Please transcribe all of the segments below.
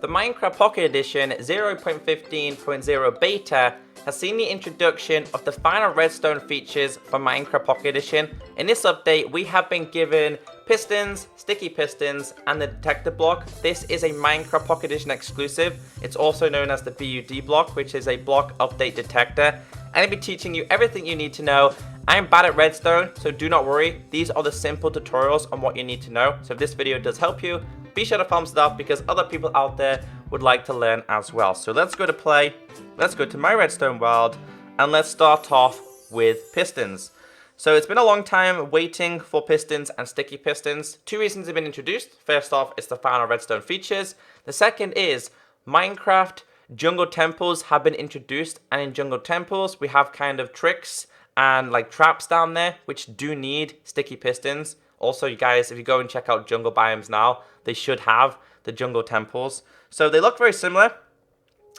The Minecraft Pocket Edition 0.15.0 beta has seen the introduction of the final redstone features for Minecraft Pocket Edition. In this update, we have been given pistons, sticky pistons, and the detector block. This is a Minecraft Pocket Edition exclusive. It's also known as the BUD block, which is a block update detector. And I'll be teaching you everything you need to know. I am bad at redstone, so do not worry. These are the simple tutorials on what you need to know. So if this video does help you, be sure to thumbs it up because other people out there would like to learn as well. So let's go to play. Let's go to my redstone world and let's start off with pistons. So it's been a long time waiting for pistons and sticky pistons. Two reasons have been introduced. First off, it's the final redstone features. The second is Minecraft jungle temples have been introduced, and in jungle temples we have kind of tricks and like traps down there which do need sticky pistons. Also, you guys, if you go and check out jungle biomes now, they should have the jungle temples. So they look very similar.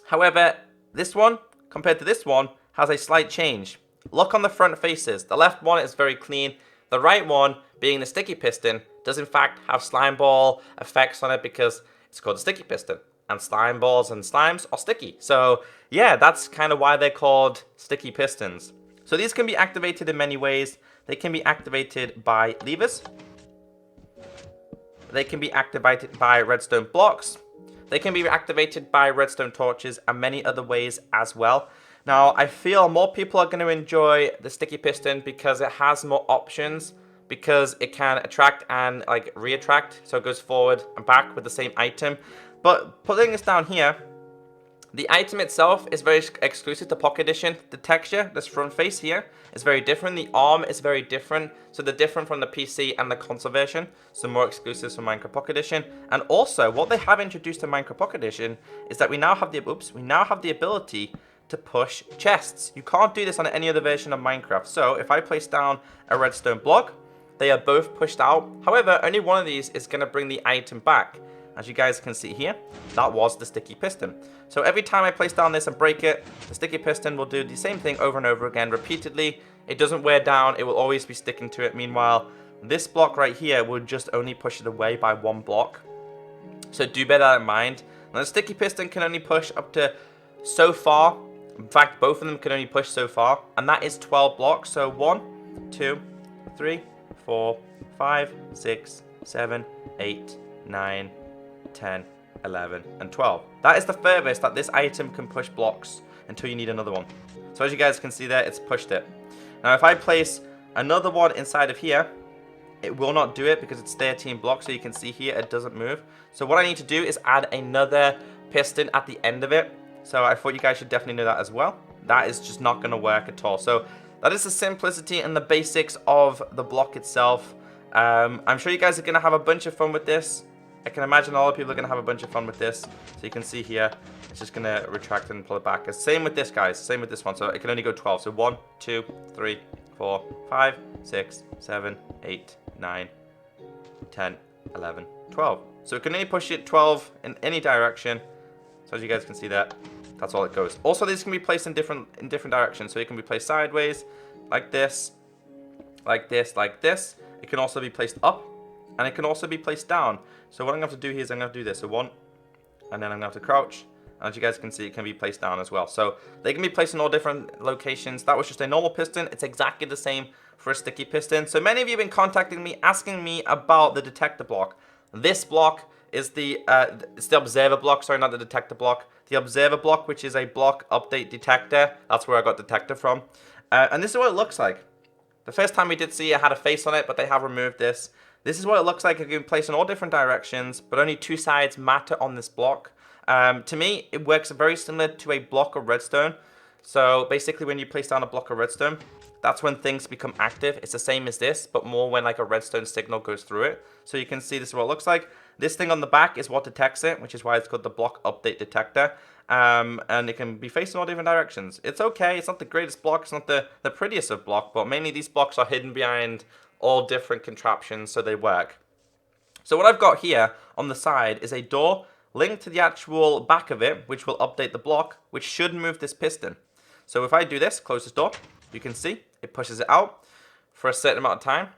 However, this one compared to this one has a slight change. Look on the front faces. The left one is very clean. The right one, being the sticky piston, does in fact have slime ball effects on it because it's called a sticky piston. And slime balls and slimes are sticky. So yeah, that's kind of why they're called sticky pistons. So these can be activated in many ways. They can be activated by levers. They can be activated by redstone blocks. They can be activated by redstone torches and many other ways as well. Now, I feel more people are going to enjoy the sticky piston because it has more options, because it can attract and like reattract, so it goes forward and back with the same item. But putting this down here, the item itself is very exclusive to Pocket Edition. The texture, this front face here, is very different. The arm is very different. So they're different from the PC and the console version. So more exclusives for Minecraft Pocket Edition. And also, what they have introduced to Minecraft Pocket Edition is that we now have the ability to push chests. You can't do this on any other version of Minecraft. So if I place down a redstone block, they are both pushed out. However, only one of these is going to bring the item back. As you guys can see here, that was the sticky piston. So every time I place down this and break it, the sticky piston will do the same thing over and over again repeatedly. It doesn't wear down, it will always be sticking to it. Meanwhile, this block right here will just only push it away by one block. So do bear that in mind. Now the sticky piston can only push up to so far. In fact, both of them can only push so far, and that is 12 blocks. So 1, 2, 3, 4, 5, 6, 7, 8, 9, 10, 11, and 12. That is the furthest that this item can push blocks until you need another one. So as you guys can see there, it's pushed it. Now if I place another one inside of here, it will not do it because it's 13 blocks. So you can see here, it doesn't move. So what I need to do is add another piston at the end of it. So I thought you guys should definitely know that as well. That is just not going to work at all. So that is the simplicity and the basics of the block itself. I'm sure you guys are going to have a bunch of fun with this. I can imagine a lot of people are going to have a bunch of fun with this. So you can see here, it's just going to retract and pull it back. Same with this, guys. Same with this one. So it can only go 12. So 1, 2, 3, 4, 5, 6, 7, 8, 9, 10, 11, 12. So it can only push it 12 in any direction. So as you guys can see that, that's all it goes. Also, these can be placed in different directions. So it can be placed sideways, like this, like this, like this. It can also be placed up, and it can also be placed down. So what I'm going to have to do here is I'm going to do this. So 1, and then I'm going to have to crouch. And as you guys can see, it can be placed down as well. So they can be placed in all different locations. That was just a normal piston. It's exactly the same for a sticky piston. So many of you have been contacting me, asking me about the detector block. This block is it's the observer block. Sorry, not the detector block. The observer block, which is a block update detector. That's where I got detector from. And this is what it looks like. The first time we did see it had a face on it, but they have removed this. This is what it looks like. It can be placed in all different directions, but only two sides matter on this block. To me, it works very similar to a block of redstone. So basically, when you place down a block of redstone, that's when things become active. It's the same as this, but more when like a redstone signal goes through it. So you can see this is what it looks like. This thing on the back is what detects it, which is why it's called the block update detector. And it can be faced in all different directions. It's okay. It's not the greatest block. It's not the prettiest of block, but mainly these blocks are hidden behind all different contraptions, so they work. So what I've got here on the side is a door linked to the actual back of it, which will update the block, which should move this piston. So if I do this, close this door, you can see it pushes it out for a certain amount of time,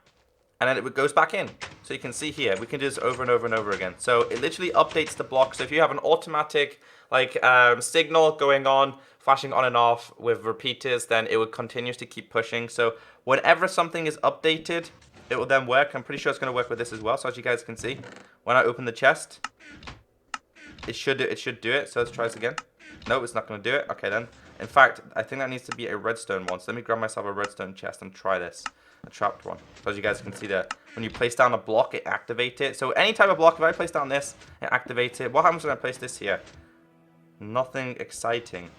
and then it goes back in. So you can see here, we can do this over and over and over again. So it literally updates the block. So if you have an automatic like signal going on, flashing on and off with repeaters, then it would continue to keep pushing. So whenever something is updated, it will then work. I'm pretty sure it's going to work with this as well. So as you guys can see, when I open the chest, it should do it. So let's try this again. No, it's not going to do it. Okay then. In fact, I think that needs to be a redstone one. So let me grab myself a redstone chest and try this. A trapped one. So as you guys can see there, when you place down a block, it activates it. So any type of block, if I place down this, it activates it. What happens when I place this here? Nothing exciting.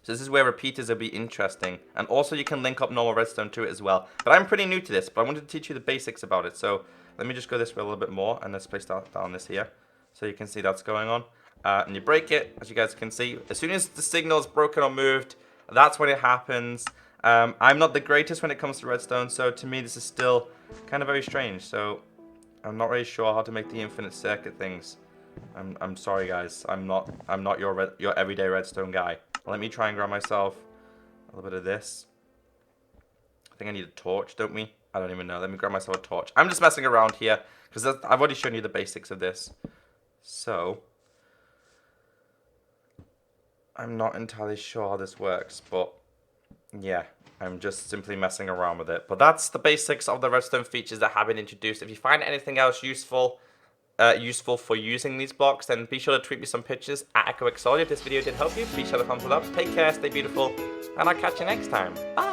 So this is where repeaters will be interesting. And also you can link up normal redstone to it as well. But I'm pretty new to this, but I wanted to teach you the basics about it. So let me just go this way a little bit more, and let's place down this here. So you can see that's going on. And you break it, as you guys can see. As soon as the signal is broken or moved, that's when it happens. I'm not the greatest when it comes to redstone, so to me this is still kind of very strange. So I'm not really sure how to make the infinite circuit things. I'm sorry guys, I'm not your everyday redstone guy. Let me try and grab myself a little bit of this. I think I need a torch, don't we? I don't even know. Let me grab myself a torch. I'm just messing around here because I've already shown you the basics of this. So I'm not entirely sure how this works, but yeah, I'm just simply messing around with it. But that's the basics of the redstone features that have been introduced. If you find anything else useful for using these blocks, then be sure to tweet me some pictures at ECKOSOLDIER. If this video did help you, be sure to thumbs it up. Take care, stay beautiful, and I'll catch you next time. Bye!